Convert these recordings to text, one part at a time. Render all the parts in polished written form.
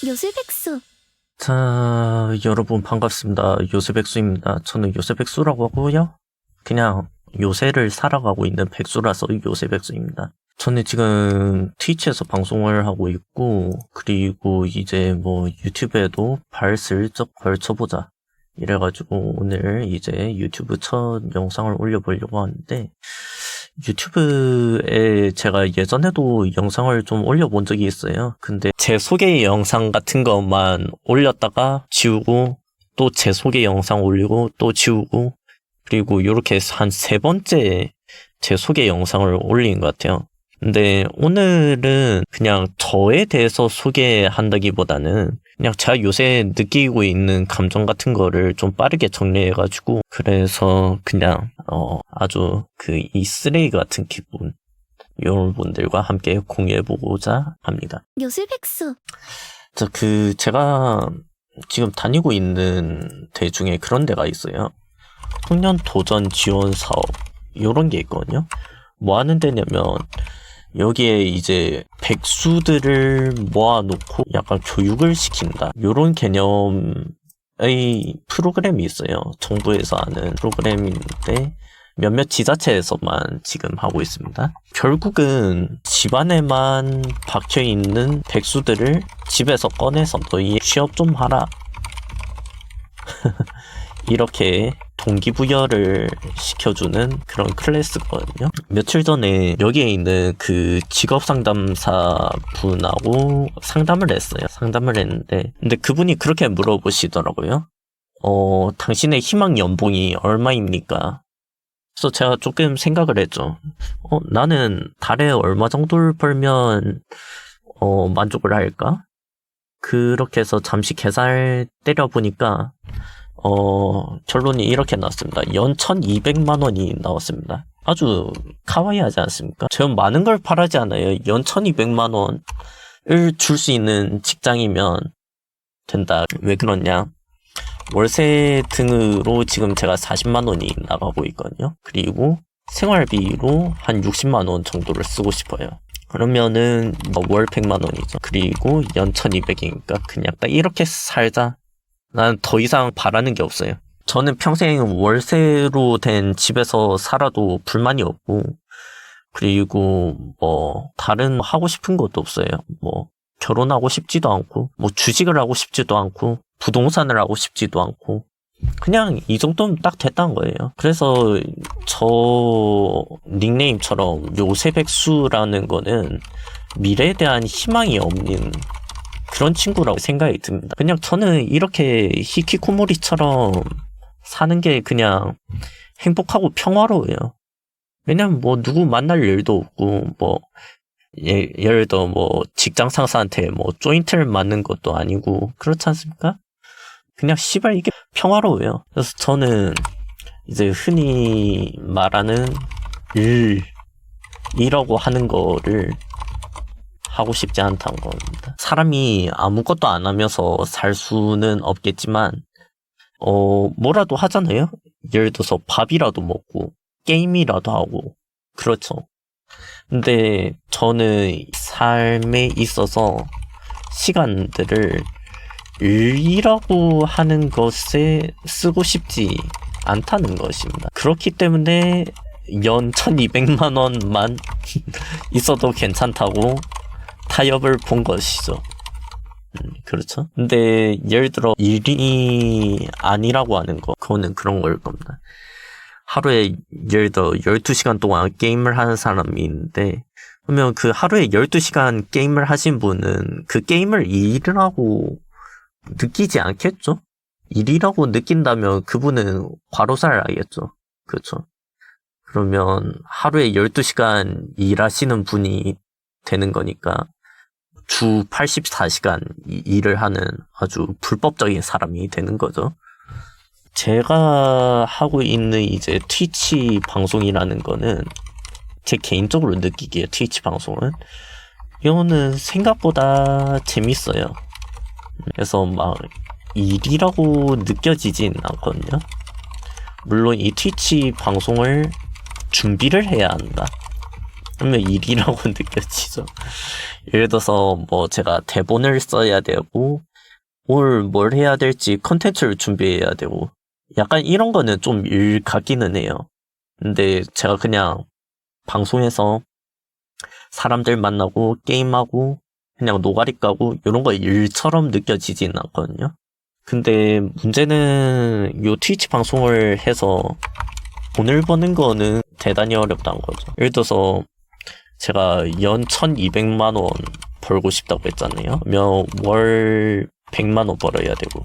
요술백수. 자, 여러분 반갑습니다. 요술백수입니다. 저는 요술백수라고 하고요. 그냥 요새를 살아가고 있는 백수라서 요술백수입니다. 저는 지금 트위치에서 방송을 하고 있고, 그리고 이제 뭐 유튜브에도 발슬쩍 걸쳐보자 이래가지고 오늘 이제 유튜브 첫 영상을 올려보려고 하는데, 유튜브에 제가 예전에도 영상을 좀 올려본 적이 있어요. 근데 제 소개 영상 같은 것만 올렸다가 지우고, 또 제 소개 영상 올리고 또 지우고, 그리고 이렇게 한 3번째 제 소개 영상을 올린 것 같아요. 근데 오늘은 그냥 저에 대해서 소개한다기보다는 그냥 제가 요새 느끼고 있는 감정 같은 거를 좀 빠르게 정리해가지고, 그래서 그냥 아주 이 쓰레기 같은 기분 여러분들과 함께 공유해보고자 합니다. 요술백수. 제가 지금 다니고 있는 데 중에 그런 데가 있어요. 청년 도전 지원 사업 요런 게 있거든요. 뭐 하는 데냐면 여기에 이제 백수들을 모아놓고 약간 교육을 시킨다, 요런 개념의 프로그램이 있어요. 정부에서 하는 프로그램인데 몇몇 지자체에서만 지금 하고 있습니다. 결국은 집안에만 박혀있는 백수들을 집에서 꺼내서 너희 취업 좀 하라 이렇게 동기부여를 시켜주는 그런 클래스거든요. 며칠 전에 여기에 있는 그 직업상담사 분하고 상담을 했는데, 근데 그분이 그렇게 물어보시더라고요. 당신의 희망 연봉이 얼마입니까? 그래서 제가 조금 생각을 했죠. 나는 달에 얼마 정도를 벌면 만족을 할까? 그렇게 해서 잠시 계산을 때려보니까 결론이 이렇게 나왔습니다. 연 1200만 원이 나왔습니다. 아주 카와이하지 않습니까? 제가 많은 걸 바라지 않아요. 연 1200만 원을 줄 수 있는 직장이면 된다. 왜 그러냐? 월세 등으로 지금 제가 40만 원이 나가고 있거든요. 그리고 생활비로 한 60만 원 정도를 쓰고 싶어요. 그러면은 월 100만 원이죠. 그리고 연 1200이니까 그냥 딱 이렇게 살자. 난 더 이상 바라는 게 없어요. 저는 평생 월세로 된 집에서 살아도 불만이 없고, 그리고 뭐 다른 하고 싶은 것도 없어요. 뭐 결혼하고 싶지도 않고, 뭐 주식을 하고 싶지도 않고, 부동산을 하고 싶지도 않고, 그냥 이 정도면 딱 됐다는 거예요. 그래서 저 닉네임처럼 요새백수라는 거는 미래에 대한 희망이 없는 그런 친구라고 생각이 듭니다. 그냥 저는 이렇게 히키코모리처럼 사는 게 그냥 행복하고 평화로워요. 왜냐면 뭐 누구 만날 일도 없고, 뭐 예를 들어 뭐 직장 상사한테 뭐 조인트를 맞는 것도 아니고, 그렇지 않습니까? 그냥 씨발 이게 평화로워요. 그래서 저는 이제 흔히 말하는 일이라고 하는 거를 하고 싶지 않다는 겁니다. 사람이 아무것도 안 하면서 살 수는 없겠지만 뭐라도 하잖아요. 예를 들어서 밥이라도 먹고 게임이라도 하고, 그렇죠. 근데 저는 삶에 있어서 시간들을 일이라고 하는 것에 쓰고 싶지 않다는 것입니다. 그렇기 때문에 연 1200만 원만 있어도 괜찮다고 타협을 본 것이죠. 그렇죠. 근데 예를 들어 일이 아니라고 하는 거, 그거는 그런 걸 겁니다. 하루에 예를 들어 12시간 동안 게임을 하는 사람이 있는데, 그러면 그 하루에 12시간 게임을 하신 분은 그 게임을 일이라고 느끼지 않겠죠? 일이라고 느낀다면 그분은 과로사를 하겠죠. 그렇죠. 그러면 하루에 12시간 일하시는 분이 되는 거니까 주 84시간 일을 하는 아주 불법적인 사람이 되는 거죠. 제가 하고 있는 이제 트위치 방송이라는 거는, 제 개인적으로 느끼기에 트위치 방송은 이거는 생각보다 재밌어요. 그래서 막 일이라고 느껴지진 않거든요. 물론 이 트위치 방송을 준비를 해야 한다. 그러면 일이라고 느껴지죠. 예를 들어서 뭐 제가 대본을 써야 되고 오늘 뭘 해야 될지 컨텐츠를 준비해야 되고 약간 이런 거는 좀 일 같기는 해요. 근데 제가 그냥 방송에서 사람들 만나고 게임하고 그냥 노가리 까고 이런 거 일처럼 느껴지진 않거든요. 근데 문제는 요 트위치 방송을 해서 돈을 버는 거는 대단히 어렵다는 거죠. 예를 들어서 제가 연 1200만 원 벌고 싶다고 했잖아요. 월 100만 원 벌어야 되고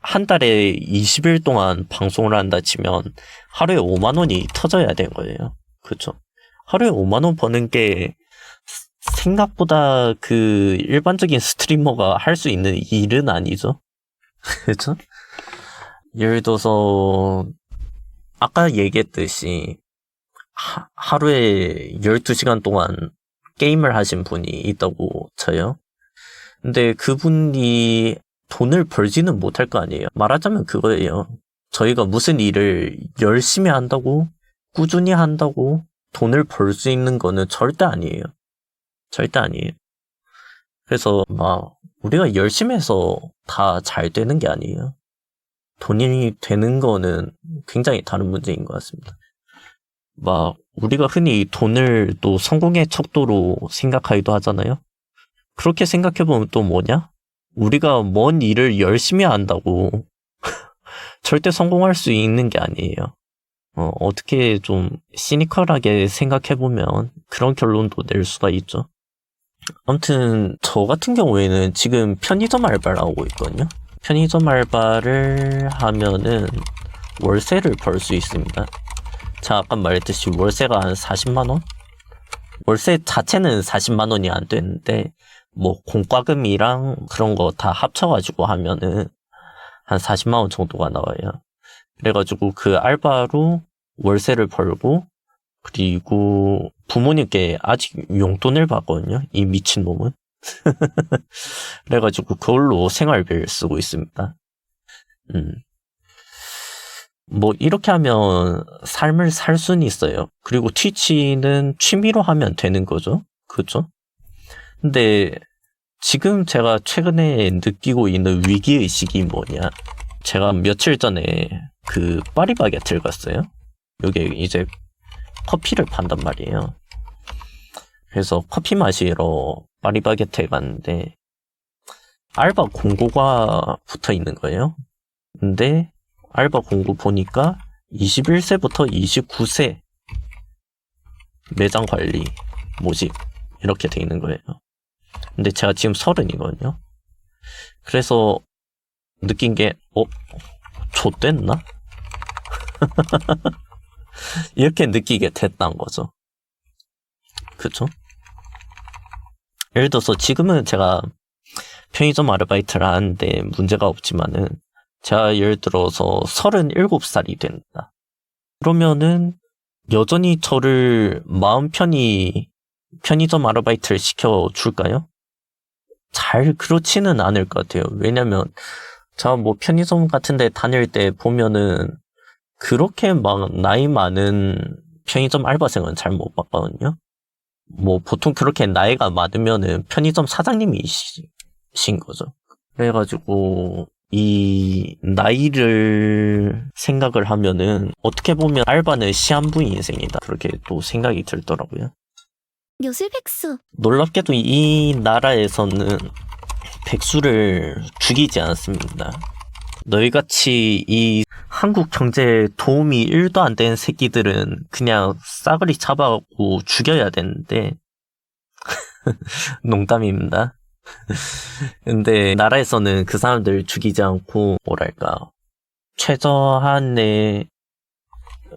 한 달에 20일 동안 방송을 한다 치면 하루에 5만 원이 터져야 되는 거예요. 그렇죠? 하루에 5만 원 버는 게 생각보다 그 일반적인 스트리머가 할 수 있는 일은 아니죠. 그렇죠? 예를 들어서 아까 얘기했듯이 하루에 12시간 동안 게임을 하신 분이 있다고 쳐요. 근데 그분이 돈을 벌지는 못할 거 아니에요. 말하자면 그거예요. 저희가 무슨 일을 열심히 한다고 꾸준히 한다고 돈을 벌 수 있는 거는 절대 아니에요. 절대 아니에요. 그래서 막 우리가 열심히 해서 다 잘 되는 게 아니에요. 돈이 되는 거는 굉장히 다른 문제인 것 같습니다. 막 우리가 흔히 돈을 또 성공의 척도로 생각하기도 하잖아요. 그렇게 생각해보면 또 뭐냐? 우리가 뭔 일을 열심히 한다고 절대 성공할 수 있는 게 아니에요. 어떻게 좀 시니컬하게 생각해보면 그런 결론도 낼 수가 있죠. 아무튼 저 같은 경우에는 지금 편의점 알바를 하고 있거든요. 편의점 알바를 하면은 월세를 벌 수 있습니다. 제가 아까 말했듯이 월세가 한 40만원? 월세 자체는 40만원이 안 되는데 뭐 공과금이랑 그런 거 다 합쳐가지고 하면은 한 40만원 정도가 나와요. 그래가지고 그 알바로 월세를 벌고 그리고 부모님께 아직 용돈을 받거든요. 이 미친놈은. 그래가지고 그걸로 생활비를 쓰고 있습니다. 뭐 이렇게 하면 삶을 살 수는 있어요. 그리고 트위치는 취미로 하면 되는 거죠. 그렇죠? 근데 지금 제가 최근에 느끼고 있는 위기의식이 뭐냐. 제가 며칠 전에 그 파리바게트를 갔어요. 여기 이제 커피를 판단 말이에요. 그래서 커피 마시러 파리바게트에 갔는데 알바 공고가 붙어 있는 거예요. 근데 알바 공고 보니까 21세부터 29세 매장 관리 모집 이렇게 돼 있는 거예요. 근데 제가 지금 30이거든요. 그래서 느낀 게 좆됐나? 이렇게 느끼게 됐다는 거죠. 그쵸? 예를 들어서 지금은 제가 편의점 아르바이트를 하는데 문제가 없지만은 제가 예를 들어서 37살이 된다. 그러면은 여전히 저를 마음 편히 편의점 아르바이트를 시켜줄까요? 잘 그렇지는 않을 것 같아요. 왜냐면 제가 뭐 편의점 같은 데 다닐 때 보면은 그렇게 막 나이 많은 편의점 알바생은 잘 못 봤거든요. 뭐 보통 그렇게 나이가 많으면은 편의점 사장님이신 거죠. 그래가지고 이 나이를 생각을 하면은 어떻게 보면 알바는 시한부인 인생이다. 그렇게 또 생각이 들더라고요. 요술백수. 놀랍게도 이 나라에서는 백수를 죽이지 않습니다. 너희같이 이 한국 경제에 도움이 1도 안 되는 새끼들은 그냥 싸그리 잡아갖고 죽여야 되는데 농담입니다. 근데 나라에서는 그 사람들 죽이지 않고 뭐랄까 최저한의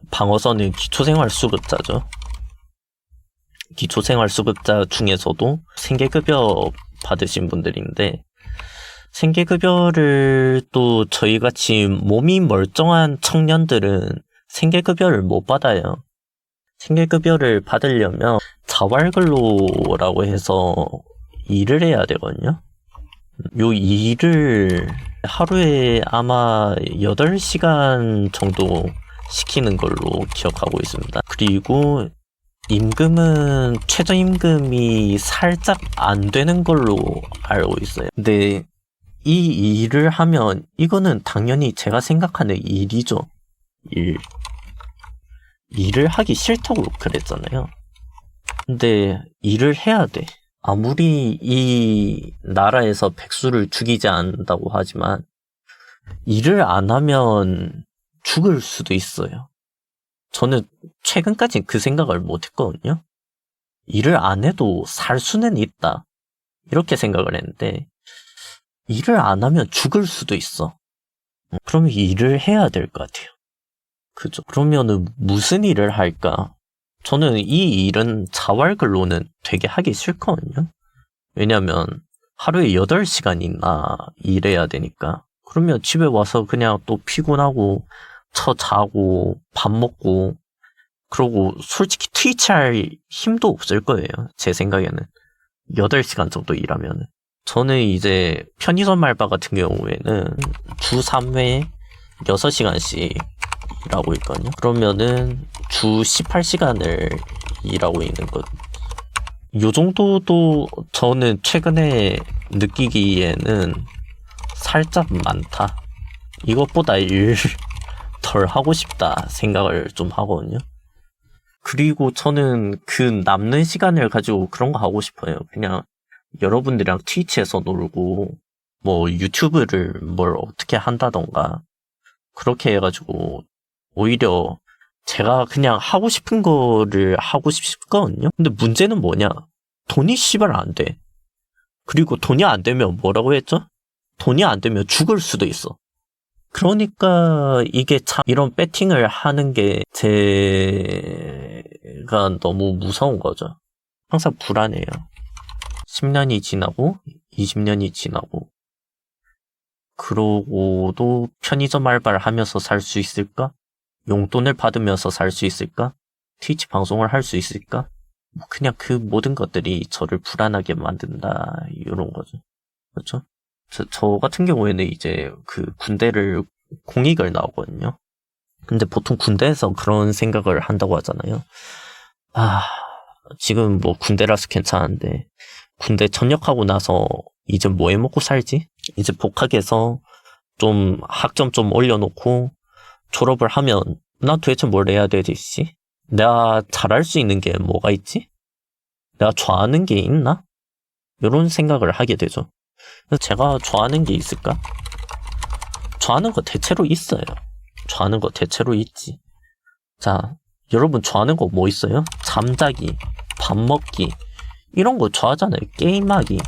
방어선은 기초생활수급자죠. 기초생활수급자 중에서도 생계급여 받으신 분들인데 생계급여를 또 저희같이 몸이 멀쩡한 청년들은 생계급여를 못 받아요. 생계급여를 받으려면 자활근로라고 해서 일을 해야 되거든요. 요 일을 하루에 아마 8시간 정도 시키는 걸로 기억하고 있습니다. 그리고 임금은 최저임금이 살짝 안 되는 걸로 알고 있어요. 근데 이 일을 하면 이거는 당연히 제가 생각하는 일이죠. 일을 하기 싫다고 그랬잖아요. 근데 일을 해야 돼. 아무리 이 나라에서 백수를 죽이지 않는다고 하지만 일을 안 하면 죽을 수도 있어요. 저는 최근까지 그 생각을 못 했거든요. 일을 안 해도 살 수는 있다. 이렇게 생각을 했는데 일을 안 하면 죽을 수도 있어. 그러면 일을 해야 될 것 같아요. 그죠? 그러면은 무슨 일을 할까? 저는 이 일은 자활근로는 되게 하기 싫거든요. 왜냐면 하루에 8시간이나 일해야 되니까. 그러면 집에 와서 그냥 또 피곤하고 자고 밥 먹고 그러고 솔직히 트위치 할 힘도 없을 거예요. 제 생각에는. 8시간 정도 일하면. 저는 이제 편의점 알바 같은 경우에는 주 3회 6시간씩 일하고 있거든요. 그러면은 주 18시간을 일하고 있는 것. 요 정도도 저는 최근에 느끼기에는 살짝 많다. 이것보다 일 덜 하고 싶다 생각을 좀 하거든요. 그리고 저는 그 남는 시간을 가지고 그런 거 하고 싶어요. 그냥 여러분들이랑 트위치에서 놀고 뭐 유튜브를 뭘 어떻게 한다던가 그렇게 해가지고 오히려 제가 그냥 하고 싶은 거를 하고 싶거든요. 근데 문제는 뭐냐? 돈이 씨발 안 돼. 그리고 돈이 안 되면 뭐라고 했죠? 돈이 안 되면 죽을 수도 있어. 그러니까 이게 참 이런 배팅을 하는 게 제가 너무 무서운 거죠. 항상 불안해요. 10년이 지나고 20년이 지나고 그러고도 편의점 알바를 하면서 살 수 있을까? 용돈을 받으면서 살 수 있을까? 트위치 방송을 할 수 있을까? 그냥 그 모든 것들이 저를 불안하게 만든다 이런 거죠. 그렇죠? 저 같은 경우에는 이제 그 군대를 공익을 나오거든요. 근데 보통 군대에서 그런 생각을 한다고 하잖아요. 지금 뭐 군대라서 괜찮은데 군대 전역하고 나서 이제 뭐 해 먹고 살지? 이제 복학해서 좀 학점 좀 올려놓고 졸업을 하면 나 도대체 뭘 해야 되지? 내가 잘할 수 있는 게 뭐가 있지? 내가 좋아하는 게 있나? 이런 생각을 하게 되죠. 그래서 제가 좋아하는 게 있을까? 좋아하는 거 대체로 있어요. 좋아하는 거 대체로 있지. 자, 여러분 좋아하는 거 뭐 있어요? 잠자기, 밥 먹기 이런 거 좋아하잖아요. 게임하기.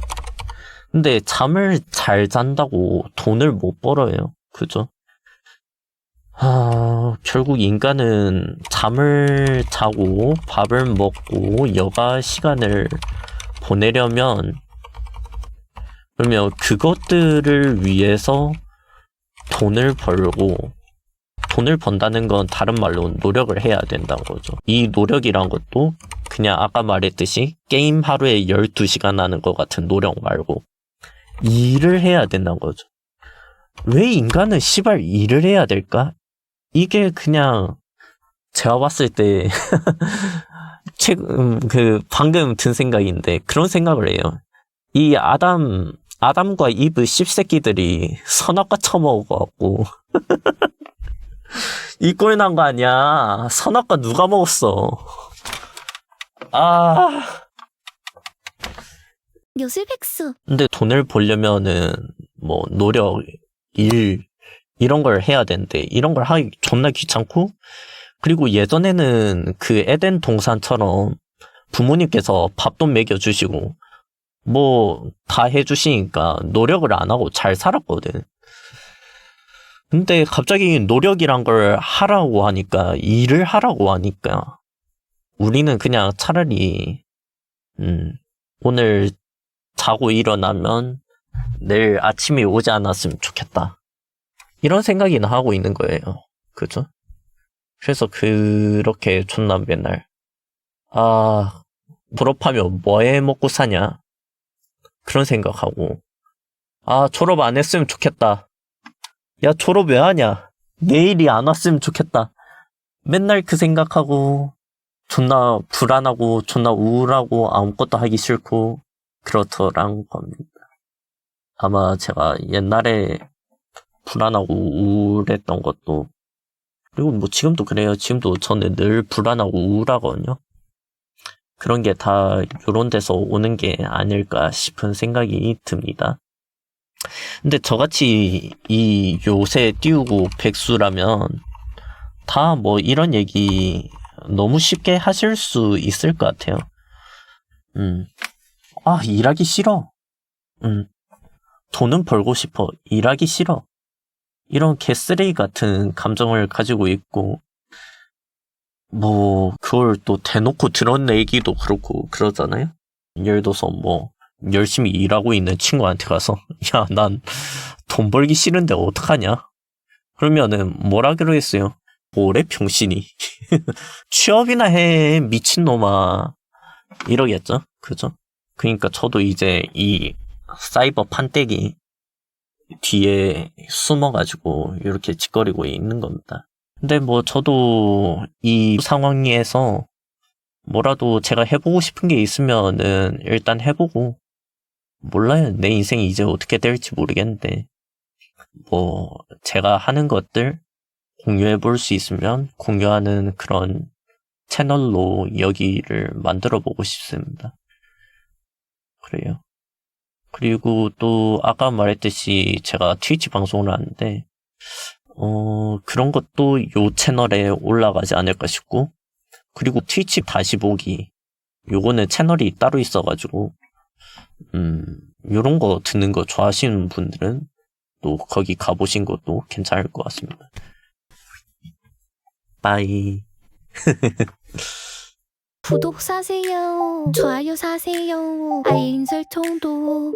근데 잠을 잘 잔다고 돈을 못 벌어요. 그죠? 결국 인간은 잠을 자고 밥을 먹고 여가 시간을 보내려면 그러면 그것들을 위해서 돈을 벌고 돈을 번다는 건 다른 말로 노력을 해야 된다는 거죠. 이 노력이란 것도 그냥 아까 말했듯이 게임 하루에 12시간 하는 것 같은 노력 말고 일을 해야 된다는 거죠. 왜 인간은 씨발 일을 해야 될까? 이게 그냥 제가 봤을 때 방금 든 생각인데 그런 생각을 해요. 이 아담과 이브 씹새끼들이 선악과 처먹어갖고 이 꼴 난 거 아니야. 선악과 누가 먹었어? 요술백수. 근데 돈을 벌려면은 뭐 노력, 일 이런 걸 해야 되는데 이런 걸 하기 존나 귀찮고 그리고 예전에는 그 에덴 동산처럼 부모님께서 밥도 먹여주시고 뭐 다 해주시니까 노력을 안 하고 잘 살았거든. 근데 갑자기 노력이란 걸 하라고 하니까 일을 하라고 하니까 우리는 그냥 차라리 오늘 자고 일어나면 내일 아침이 오지 않았으면 좋겠다. 이런 생각이나 하고 있는 거예요. 그죠? 그래서 그렇게 존나 맨날 졸업하면 뭐 해 먹고 사냐? 그런 생각하고 졸업 안 했으면 좋겠다. 야 졸업 왜 하냐? 내일이 안 왔으면 좋겠다. 맨날 그 생각하고 존나 불안하고 존나 우울하고 아무것도 하기 싫고 그렇더란 겁니다. 아마 제가 옛날에 불안하고 우울했던 것도, 그리고 뭐 지금도 그래요. 지금도 저는 늘 불안하고 우울하거든요. 그런 게 다 요런 데서 오는 게 아닐까 싶은 생각이 듭니다. 근데 저같이 이 요새 띄우고 백수라면 다 뭐 이런 얘기 너무 쉽게 하실 수 있을 것 같아요. 아, 일하기 싫어. 돈은 벌고 싶어. 일하기 싫어. 이런 개쓰레기 같은 감정을 가지고 있고, 뭐 그걸 또 대놓고 드러내기도 그렇고 그러잖아요. 예를 들어서 뭐 열심히 일하고 있는 친구한테 가서 야, 난 돈 벌기 싫은데 어떡하냐? 그러면은 뭐라 그러겠어요? 뭐래 병신이. 취업이나 해, 미친놈아. 이러겠죠? 그죠? 그러니까 저도 이제 이 사이버 판때기 뒤에 숨어가지고 이렇게 짓거리고 있는 겁니다. 근데 뭐 저도 이 상황에서 뭐라도 제가 해보고 싶은 게 있으면은 일단 해보고, 몰라요. 내 인생이 이제 어떻게 될지 모르겠는데 뭐 제가 하는 것들 공유해 볼 수 있으면 공유하는 그런 채널로 여기를 만들어 보고 싶습니다. 그래요. 그리고 또 아까 말했듯이 제가 트위치 방송을 하는데 그런 것도 요 채널에 올라가지 않을까 싶고, 그리고 트위치 다시 보기, 요거는 채널이 따로 있어가지고 요런 거 듣는 거 좋아하시는 분들은 또 거기 가보신 것도 괜찮을 것 같습니다. 빠이. 구독 사세요. 좋아요 사세요. 알림 설정도.